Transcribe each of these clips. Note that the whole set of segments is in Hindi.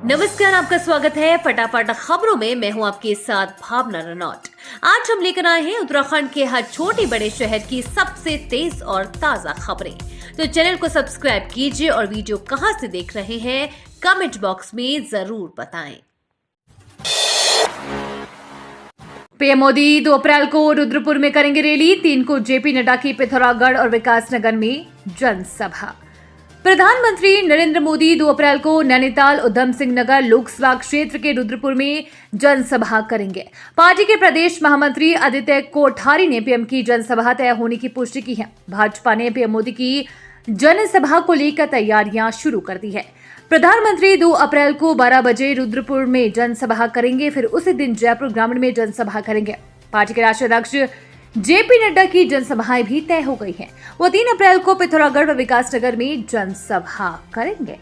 नमस्कार, आपका स्वागत है फटाफट खबरों में। मैं हूं आपके साथ भावना रनौत। आज हम लेकर आए हैं उत्तराखंड के हर छोटे बड़े शहर की सबसे तेज और ताजा खबरें। तो चैनल को सब्सक्राइब कीजिए और वीडियो कहां से देख रहे हैं कमेंट बॉक्स में जरूर बताएं। पीएम मोदी 2 अप्रैल को रुद्रपुर में करेंगे रैली, 3 को जेपी नड्डा की पिथौरागढ़ और विकासनगर में जनसभा। प्रधानमंत्री नरेंद्र मोदी 2 अप्रैल को नैनीताल उधम सिंह नगर लोकसभा क्षेत्र के रुद्रपुर में जनसभा करेंगे। पार्टी के प्रदेश महामंत्री आदित्य कोठारी ने पीएम की जनसभा तय होने की पुष्टि की है। भाजपा ने पीएम मोदी की जनसभा को लेकर तैयारियां शुरू कर दी है। प्रधानमंत्री 2 अप्रैल को 12 बजे रुद्रपुर में जनसभा करेंगे, फिर उसी दिन जयपुर ग्रामीण में जनसभा करेंगे। पार्टी के राष्ट्रीय अध्यक्ष जेपी नड्डा की जनसभाएं भी तय हो गई हैं। वो 3 अप्रैल को पिथौरागढ़ व विकासनगर में जनसभा करेंगे।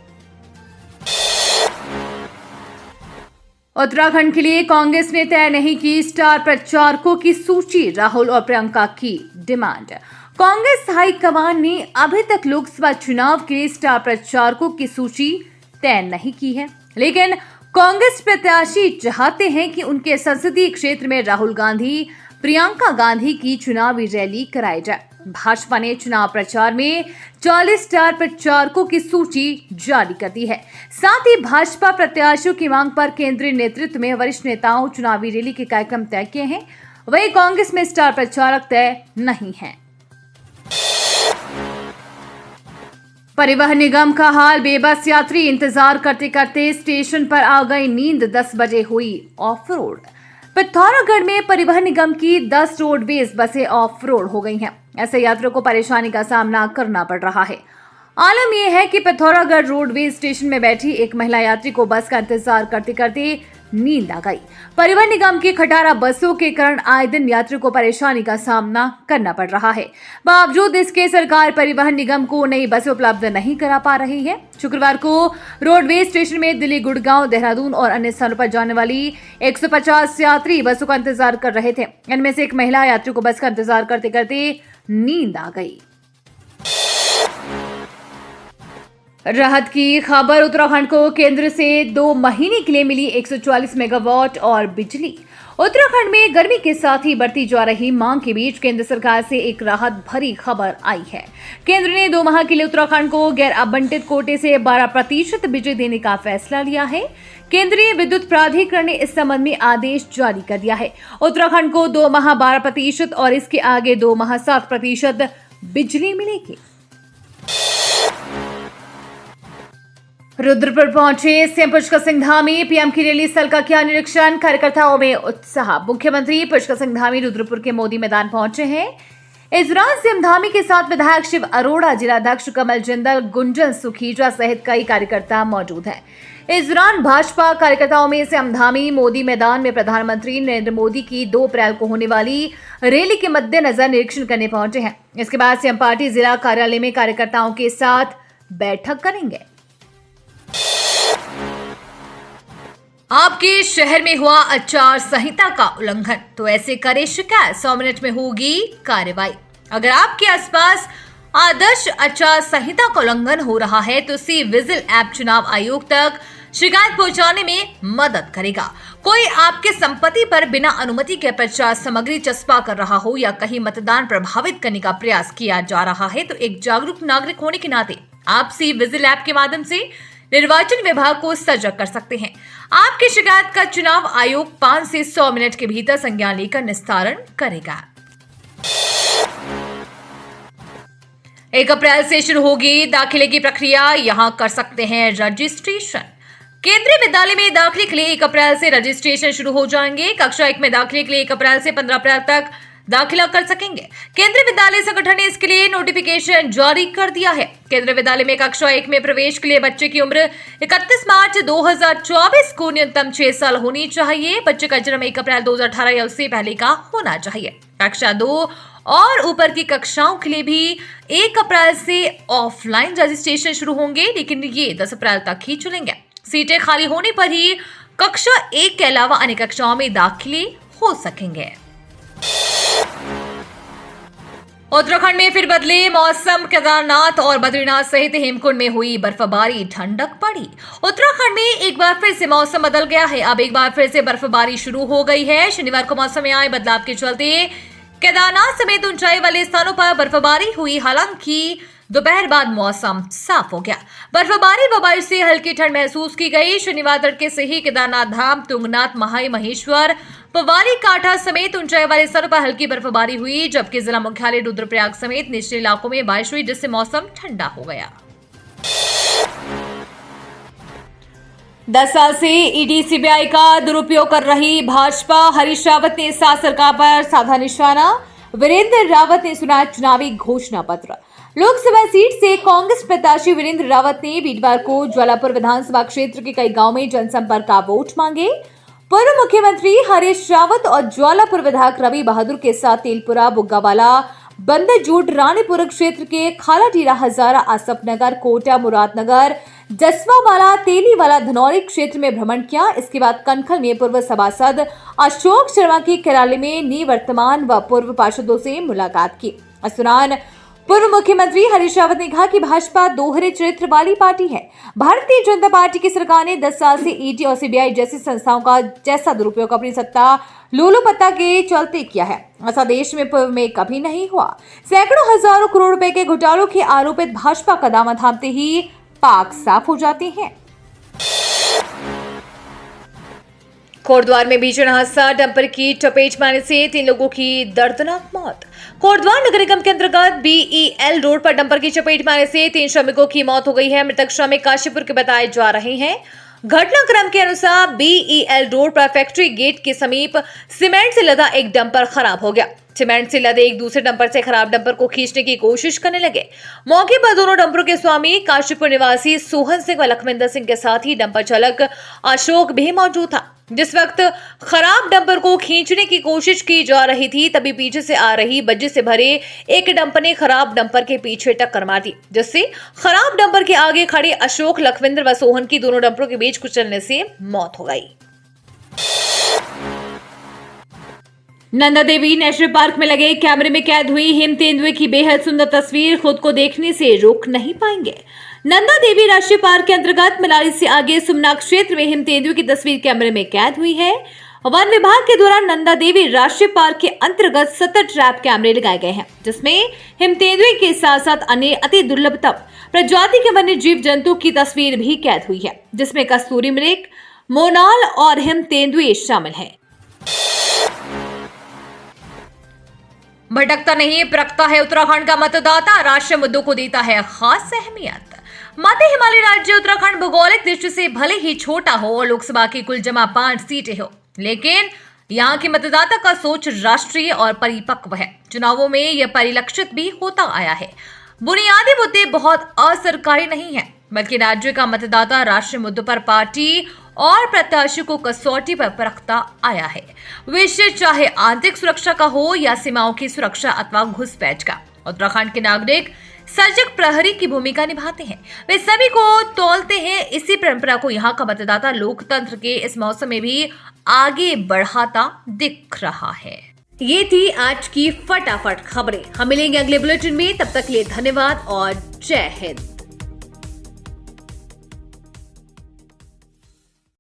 उत्तराखंड के लिए कांग्रेस ने तय नहीं की स्टार प्रचारकों की सूची, राहुल और प्रियंका की डिमांड। कांग्रेस हाईकमान ने अभी तक लोकसभा चुनाव के लिए स्टार प्रचारकों की सूची तय नहीं की है, लेकिन कांग्रेस प्रत्याशी चाहते हैं कि उनके संसदीय क्षेत्र में राहुल गांधी, प्रियंका गांधी की चुनावी रैली कराई जाए। भाजपा ने चुनाव प्रचार में 40 स्टार प्रचारकों की सूची जारी कर दी है। साथ ही भाजपा प्रत्याशियों की मांग पर केंद्रीय नेतृत्व में वरिष्ठ नेताओं चुनावी रैली के कार्यक्रम तय किए हैं। वहीं कांग्रेस में स्टार प्रचारक तय नहीं है। परिवहन निगम का हाल बेबस, यात्री इंतजार करते करते स्टेशन पर आ गई नींद। 10 बजे हुई ऑफ रोड। पिथौरागढ़ में परिवहन निगम की 10 रोडवेज बसें ऑफ रोड हो गई हैं। ऐसे यात्रियों को परेशानी का सामना करना पड़ रहा है। आलम यह है कि पिथौरागढ़ रोडवेज स्टेशन में बैठी एक महिला यात्री को बस का इंतजार करते करते नींद आ गई। परिवहन निगम की खटारा बसों के कारण आए दिन यात्रियों को परेशानी का सामना करना पड़ रहा है। बावजूद इसके सरकार परिवहन निगम को नई बसें उपलब्ध नहीं करा पा रही है। शुक्रवार को रोडवेज स्टेशन में दिल्ली, गुड़गांव, देहरादून और अन्य स्थानों पर जाने वाली 150 यात्री बसों का इंतजार कर रहे थे। इनमें से एक महिला यात्री को बस का इंतजार करते करते नींद आ गई। राहत की खबर, उत्तराखंड को केंद्र से 2 महीने के लिए मिली 144 मेगावाट और बिजली। उत्तराखंड में गर्मी के साथ ही बढ़ती जा रही मांग के बीच केंद्र सरकार से एक राहत भरी खबर आई है। केंद्र ने 2 माह के लिए उत्तराखंड को गैर आवंटित कोटे से 12% बिजली देने का फैसला लिया है। केंद्रीय विद्युत प्राधिकरण ने इस संबंध में आदेश जारी कर दिया है। उत्तराखंड को 2 माह 12% और इसके आगे 2 माह 7% बिजली मिलेगी। रुद्रपुर पहुंचे सीएम पुष्कर सिंह धामी, पीएम की रैली स्थल का किया निरीक्षण, कार्यकर्ताओं में उत्साह। मुख्यमंत्री पुष्कर सिंह धामी रुद्रपुर के मोदी मैदान पहुंचे हैं। इस दौरान सीएम धामी के साथ विधायक शिव अरोड़ा, जिलाध्यक्ष कमल जिंदल, गुंजन सुखीजा सहित कई कार्यकर्ता मौजूद हैं। इस दौरान भाजपा कार्यकर्ताओं में सीएम धामी मोदी मैदान में प्रधानमंत्री नरेंद्र मोदी की 2 अप्रैल को होने वाली रैली के मद्देनजर निरीक्षण करने पहुंचे हैं। इसके बाद सीएम पार्टी जिला कार्यालय में कार्यकर्ताओं के साथ बैठक करेंगे। आपके शहर में हुआ आचार संहिता का उल्लंघन तो ऐसे करे शिकायत, 100 मिनट में होगी कार्रवाई। अगर आपके आसपास आदर्श आचार संहिता का उल्लंघन हो रहा है तो सी विजिल ऐप चुनाव आयोग तक शिकायत पहुंचाने में मदद करेगा। कोई आपके संपत्ति पर बिना अनुमति के प्रचार सामग्री चस्पा कर रहा हो या कहीं मतदान प्रभावित करने का प्रयास किया जा रहा है तो एक जागरूक नागरिक होने के नाते आप सी विजिल ऐप के माध्यम से निर्वाचन विभाग को सजग कर सकते हैं। आपकी शिकायत का चुनाव आयोग 5 से 100 मिनट के भीतर संज्ञान लेकर निस्तारण करेगा। 1 अप्रैल से शुरू होगी दाखिले की प्रक्रिया, यहां कर सकते हैं रजिस्ट्रेशन। केंद्रीय विद्यालय में दाखिले के लिए 1 अप्रैल से रजिस्ट्रेशन शुरू हो जाएंगे। कक्षा 1 में दाखिले के लिए 1 अप्रैल से 15 अप्रैल तक दाखिला कर सकेंगे। केंद्रीय विद्यालय संगठन ने इसके लिए नोटिफिकेशन जारी कर दिया है। केंद्रीय विद्यालय में कक्षा 1 में प्रवेश के लिए बच्चे की उम्र 31 मार्च 2024 को न्यूनतम 6 साल होनी चाहिए। बच्चे का जन्म 1 अप्रैल 2018 या उससे पहले का होना चाहिए। कक्षा 2 और ऊपर की कक्षाओं के लिए भी 1 अप्रैल से ऑफलाइन रजिस्ट्रेशन शुरू होंगे, लेकिन ये 10 अप्रैल तक ही चलेंगे। सीटें खाली होने पर ही कक्षा 1 के अलावा अन्य कक्षाओं में दाखिले हो सकेंगे। उत्तराखंड में फिर बदले मौसम। केदारनाथ और बद्रीनाथ सहित हेमकुंड में हुई बर्फबारी, ठंडक पड़ी। उत्तराखंड में एक बार फिर से मौसम बदल गया है। अब एक बार फिर से बर्फबारी शुरू हो गई है। शनिवार को मौसम में आए बदलाव के चलते केदारनाथ समेत ऊंचाई वाले स्थानों पर बर्फबारी हुई। हालांकि दोपहर बाद मौसम साफ हो गया। बर्फबारी व बारिश से हल्की ठंड महसूस की गई। शनिवार तड़के से ही केदारनाथ धाम, तुंगनाथ, महाई, महेश्वर, पवारी, कांठा समेत ऊंचाई वाले स्थानों पर हल्की बर्फबारी हुई, जबकि जिला मुख्यालय रुद्रप्रयाग समेत निचले इलाकों में बारिश हुई, जिससे मौसम ठंडा हो गया। 10 साल से ईडी सीबीआई का दुरुपयोग कर रही भाजपा, हरीश रावत ने साथ सरकार पर साधा निशाना। वीरेंद्र रावत ने सुनाया चुनावी घोषणा पत्र। लोकसभा सीट से कांग्रेस प्रत्याशी वीरेंद्र रावत ने वीरवार को ज्वालापुर विधानसभा क्षेत्र के कई गांव में जनसंपर्क का वोट मांगे। पूर्व मुख्यमंत्री हरीश रावत और ज्वालापुर विधायक रवि बहादुर के साथ तेलपुरा, बुग्गावाला, बंदरजोट, रानीपुर क्षेत्र के खालाटीरा, हजारा, आसफ नगर, कोटा, मुरादनगर, जसवावाला, तेलीवाला, धनौरी क्षेत्र में भ्रमण किया। इसके बाद कनखल में पूर्व सभासद अशोक शर्मा की कार्यालय में निवर्तमान व पूर्व पार्षदों से मुलाकात की। इस दौरान पूर्व मुख्यमंत्री हरीश रावत ने कहा कि भाजपा दोहरे चरित्र वाली पार्टी है। भारतीय जनता पार्टी की सरकार ने 10 साल से ईडी और सीबीआई जैसी संस्थाओं का जैसा दुरुपयोग अपनी सत्ता लोलुपता के चलते किया है, ऐसा देश में पूर्व में कभी नहीं हुआ। सैकड़ों हजारों करोड़ रुपए के घोटालों के आरोपित भाजपा का दामन थामते ही पाक साफ हो जाते हैं। कोटद्वार में भीषण हादसा, डंपर की चपेट में आने से 3 लोगों की दर्दनाक मौत। कोटद्वार नगर निगम के अंतर्गत BEL रोड पर डंपर की चपेट में आने से 3 श्रमिकों की मौत हो गई है। मृतक श्रमिक काशीपुर के बताए जा रहे हैं। घटनाक्रम के अनुसार BEL रोड पर फैक्ट्री गेट के समीप सीमेंट से लदा एक डंपर खराब हो गया। सीमेंट से लदे एक दूसरे डंपर से खराब डंपर को खींचने की कोशिश करने लगे। मौके पर दोनों डंपरों के स्वामी काशीपुर निवासी सोहन सिंह व लखविंदर सिंह के साथ ही डंपर चालक अशोक भी मौजूद था। जिस वक्त खराब डंपर को खींचने की कोशिश की जा रही थी, तभी पीछे से आ रही बज्जे से भरे एक डंपर ने खराब डंपर के पीछे टक्कर मार दी, जिससे खराब डंपर के आगे खड़े अशोक, लखविंदर व सोहन की दोनों डंपरों के बीच कुचलने से मौत हो गई। नंदा देवी नेशनल पार्क में लगे कैमरे में कैद हुई हिम तेंदुए की बेहद सुंदर तस्वीर खुद को देखने से रोक नहीं पाएंगे। नंदा देवी राष्ट्रीय पार्क के अंतर्गत मलारी से आगे सुमनाग क्षेत्र में हिम तेंदुए की तस्वीर कैमरे में कैद हुई है। वन विभाग के द्वारा नंदा देवी राष्ट्रीय पार्क के अंतर्गत 70 ट्रैप कैमरे लगाए गए हैं, जिसमें हिम तेंदुए के साथ साथ अन्य अति दुर्लभतम प्रजाति के वन्य जीव जंतु की तस्वीर भी कैद हुई है, जिसमें कस्तूरी मृग, मोनाल और हिम तेंदुए शामिल है। भटकता नहीं परखता है उत्तराखंड का मतदाता, राष्ट्रीय मुद्दों को देता है खास अहमियत। मध्य हिमालय राज्य उत्तराखंड भौगोलिक दृष्टि से भले ही छोटा हो और लोकसभा की कुल जमा 5 सीटें हो, लेकिन यहाँ के मतदाता का सोच राष्ट्रीय और परिपक्व है। चुनावों में यह परिलक्षित भी होता आया है। बुनियादी मुद्दे बहुत असरकारी नहीं है, बल्कि राज्य का मतदाता राष्ट्रीय मुद्दों पर पार्टी और प्रत्याशियों को कसौटी पर परखता आया है। विषय चाहे आंतरिक सुरक्षा का हो या सीमाओं की सुरक्षा अथवा घुसपैठ का, उत्तराखंड के नागरिक सजग प्रहरी की भूमिका निभाते हैं। वे सभी को तौलते हैं। इसी परंपरा को यहाँ का मतदाता लोकतंत्र के इस मौसम में भी आगे बढ़ाता दिख रहा है। ये थी आज की फटाफट खबरें। हम मिलेंगे अगले बुलेटिन में, तब तक के लिए धन्यवाद और जय हिंद।